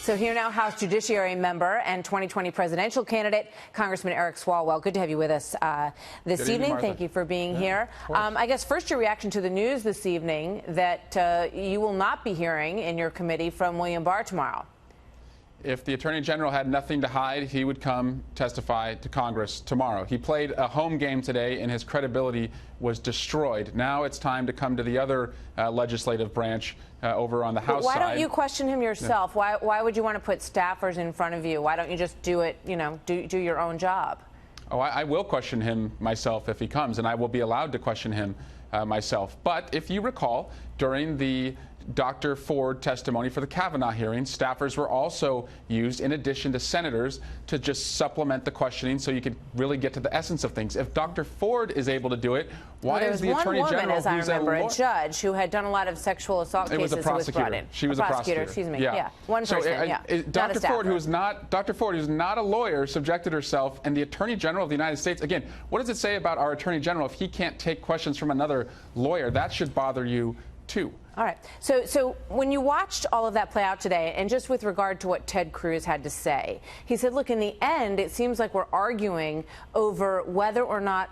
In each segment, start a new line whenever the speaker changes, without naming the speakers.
So here now, House Judiciary member and 2020 presidential candidate, Congressman Eric Swalwell. Good to have you with us this evening. Thank you for being here. I guess first your reaction to the news this evening that you will not be hearing in your committee from William Barr tomorrow.
If the Attorney General had nothing to hide, he would come testify to Congress tomorrow. He played a home game today, and his credibility was destroyed. Now it's time to come to the other legislative branch over on the House side.
Why don't you question him yourself?
Yeah.
Why would you want to put staffers in front of you? Why don't you just do it, do your own job?
Oh, I will question him myself if he comes, and I will be allowed to question him myself. But if you recall, during the Dr. Ford testimony for the Kavanaugh hearing, staffers were also used, in addition to senators, to just supplement the questioning so you could really get to the essence of things. If Dr. Ford is able to do it, why is the Attorney General,
as I remember, a judge who had done a lot of sexual assault cases,
was a prosecutor.
Who was brought in.
She was a prosecutor.
Excuse me. Yeah. One person.
Dr. Ford, who's not a lawyer, subjected herself, and the Attorney General of the United States. Again, what does it say about our Attorney General if he can't take questions from another lawyer? That should bother you too.
All right. So when you watched all of that play out today, and just with regard to what Ted Cruz had to say, he said, look, in the end, it seems like we're arguing over whether or not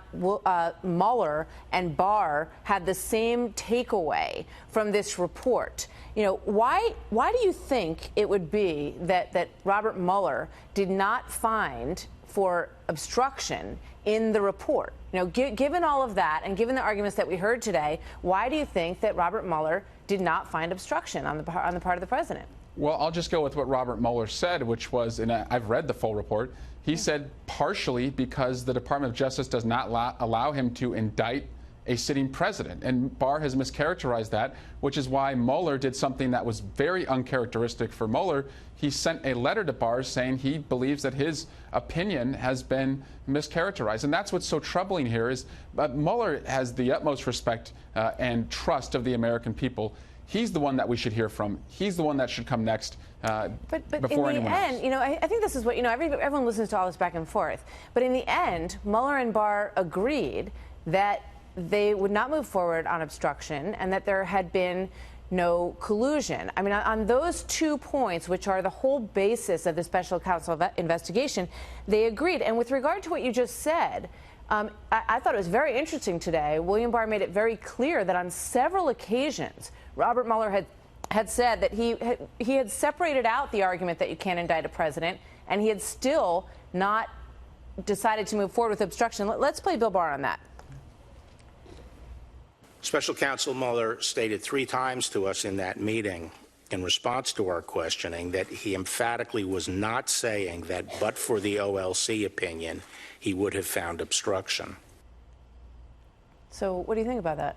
Mueller and Barr had the same takeaway from this report. Why do you think it would be that Robert Mueller did not find for obstruction in the report? Given all of that and given the arguments that we heard today, why do you think that Robert Mueller did not find obstruction on the part of the president?
Well, I'll just go with what Robert Mueller said, which was, and I've read the full report, he said partially because the Department of Justice does not allow him to indict a sitting president. And Barr has mischaracterized that, which is why Mueller did something that was very uncharacteristic for Mueller. He sent a letter to Barr saying he believes that his opinion has been mischaracterized. And that's what's so troubling here is Mueller has the utmost respect and trust of the American people. He's the one that we should hear from. He's the one that should come next before anyone else.
In the end, I think this is what, everyone listens to all this back and forth. But in the end, Mueller and Barr agreed that they would not move forward on obstruction and that there had been no collusion. I mean, on those 2 points, which are the whole basis of the special counsel investigation, they agreed. And with regard to what you just said, I thought it was very interesting today. William Barr made it very clear that on several occasions, Robert Mueller had said that he had separated out the argument that you can't indict a president, and he had still not decided to move forward with obstruction. Let's play Bill Barr on that.
Special Counsel Mueller stated 3 times to us in that meeting in response to our questioning that he emphatically was not saying that but for the OLC opinion, he would have found obstruction.
So what do you think about that?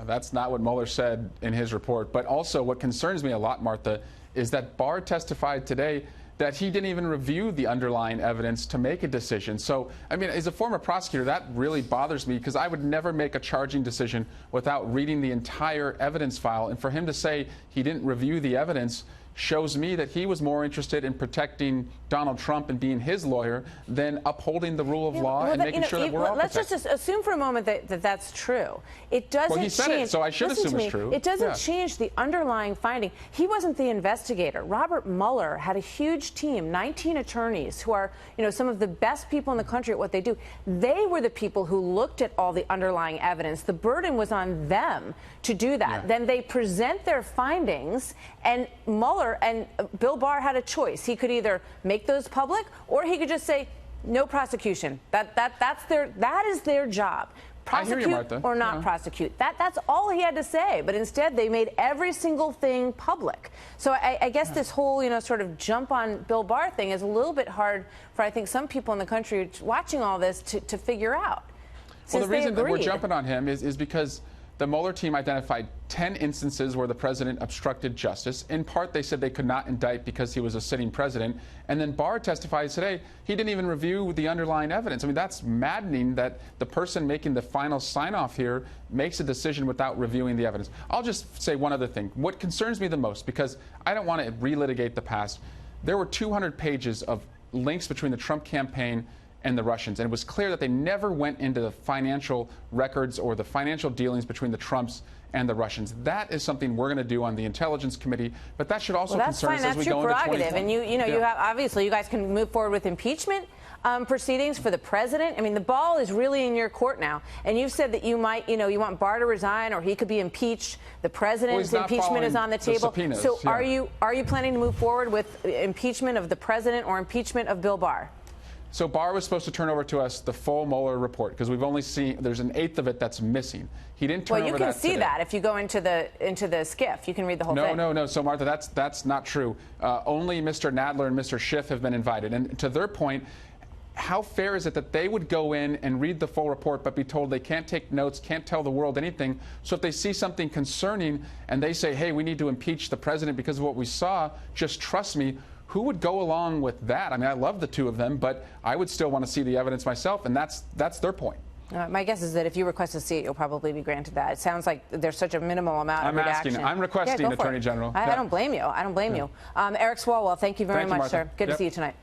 That's not what Mueller said in his report. But also what concerns me a lot, Martha, is that Barr testified today that he didn't even review the underlying evidence to make a decision. So, I mean, as a former prosecutor, that really bothers me because I would never make a charging decision without reading the entire evidence file. And for him to say he didn't review the evidence shows me that he was more interested in protecting Donald Trump and being his lawyer than upholding the rule of law and making sure that we're all protected.
Let's just assume for a moment that that's true. It doesn't
he said
change.
It, so I should assume it's true.
It doesn't change the underlying finding. He wasn't the investigator. Robert Mueller had a huge team, 19 attorneys who are, some of the best people in the country at what they do. They were the people who looked at all the underlying evidence. The burden was on them to do that. Yeah. Then they present their findings, and Mueller and Bill Barr had a choice. He could either make those public, or he could just say no prosecution. That is their job. Prosecute or not prosecute. That's all he had to say. But instead, they made every single thing public. So I guess this whole sort of jump on Bill Barr thing is a little bit hard for I think some people in the country watching all this to figure out.
Well, the reason that we're jumping on him is because the Mueller team identified 10 instances where the president obstructed justice. In part, they said they could not indict because he was a sitting president. And then Barr testified today he didn't even review the underlying evidence. I mean, that's maddening that the person making the final sign-off here makes a decision without reviewing the evidence. I'll just say one other thing. What concerns me the most, because I don't want to relitigate the past, there were 200 pages of links between the Trump campaign and the Russians. And it was clear that they never went into the financial records or the financial dealings between the Trumps and the Russians. That is something we're going to do on the Intelligence Committee, but that should also concern us as we go into 2020.
That's fine. That's your prerogative. And you have, obviously, you guys can move forward with impeachment proceedings for the president. I mean, the ball is really in your court now. And you've said that you might, you want Barr to resign or he could be impeached. The president's impeachment is on the table. So are you planning to move forward with impeachment of the president or impeachment of Bill Barr?
So Barr was supposed to turn over to us the full Mueller report because we've only seen there's an eighth of it that's missing. He didn't turn over that.
Well, you can see that if you go into the skiff. You can read the whole thing.
No. So Martha, that's not true. Only Mr. Nadler and Mr. Schiff have been invited. And to their point, how fair is it that they would go in and read the full report but be told they can't take notes, can't tell the world anything? So if they see something concerning and they say, hey, we need to impeach the president because of what we saw, just trust me, who would go along with that? I mean, I love the two of them, but I would still want to see the evidence myself, and that's their point.
My guess is that if you request to see it, you'll probably be granted that. It sounds like there's such a minimal amount of redaction.
I'm requesting, Attorney General.
I don't blame you. I don't blame you. Eric Swalwell, thank you very much,
Martha.
sir. Good to see you tonight.